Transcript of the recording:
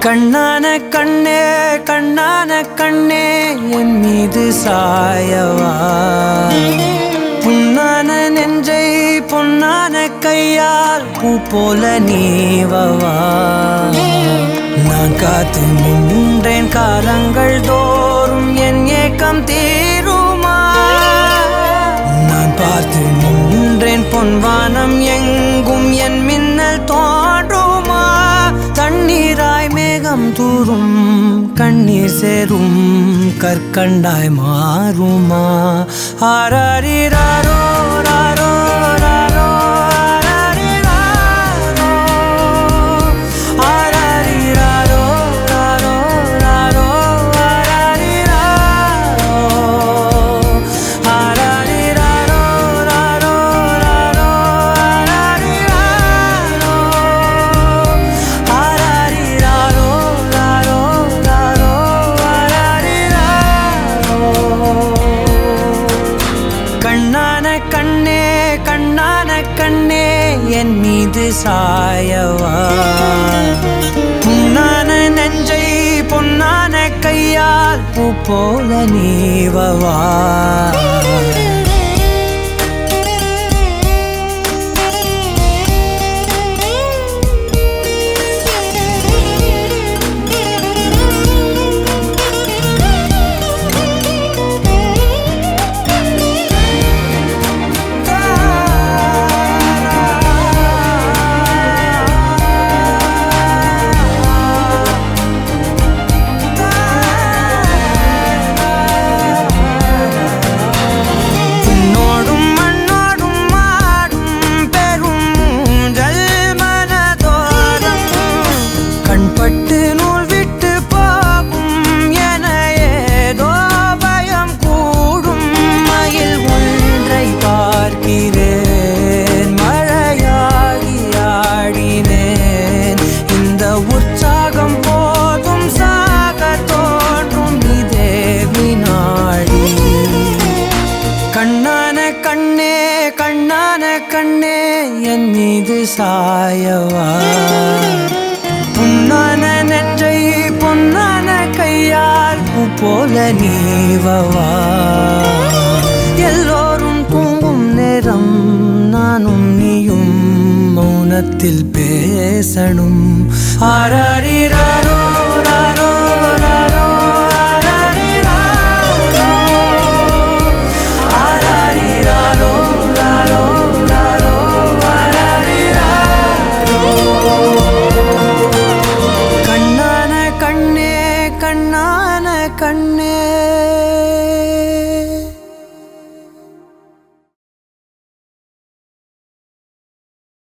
கண்ணான கண்ணே கண்ணான கண்ணே என் மீது சாயவா புண்ணான நெஞ்சை பொன்னான கையால் பூ போல நீவவா நான் காத்து நின்றேன் காலங்கள் தோறும் என் ஏக்கம் தீருமா நான் பார்த்து நின்றேன் பொன்வானம் எங்கும் என் மின்னல் தோன்றுமா தண்ணீராய் மேகம் தூரும் கண்ணீர் சேரும் கற்கண்டாய் மாறுமா ஆராரிராரோ ராரோ ராரோ ஆராரிராரோ ராரோ ராரோ ஆராரிராரோ ராரோ ராரோ ஆராரிராரோ ராரோ ராரோ கண்ணான கண்ணே கண்ணான கண்ணே என் மீது சாயவா புண்ணான நெஞ்சை பொன்னான கையால் பூ போல நீவவா பட்டு நூல் விட்டு போகும் என ஏதோ பயம் கூடும் மயில் ஒன்றை பார்க்கிறேன் மழையாகி ஆடினேன் இந்த உற்சாகம் போதும் சாக தோன்றும் இதே வினாடி கண்ணான கண்ணே கண்ணான கண்ணே என் மீது சாயவா புண்ணான நெஞ்சை பொன்னான கையால் பூ போல நீவவா எல்லோரும் தூங்கும் நேரம் நானும் நீயும் மௌனத்தில் பேசணும் ஆராரிராரோ ராரோ ராரோ ஆராரிராரோ ராரோ ராரோ கண்ணான கண்ணே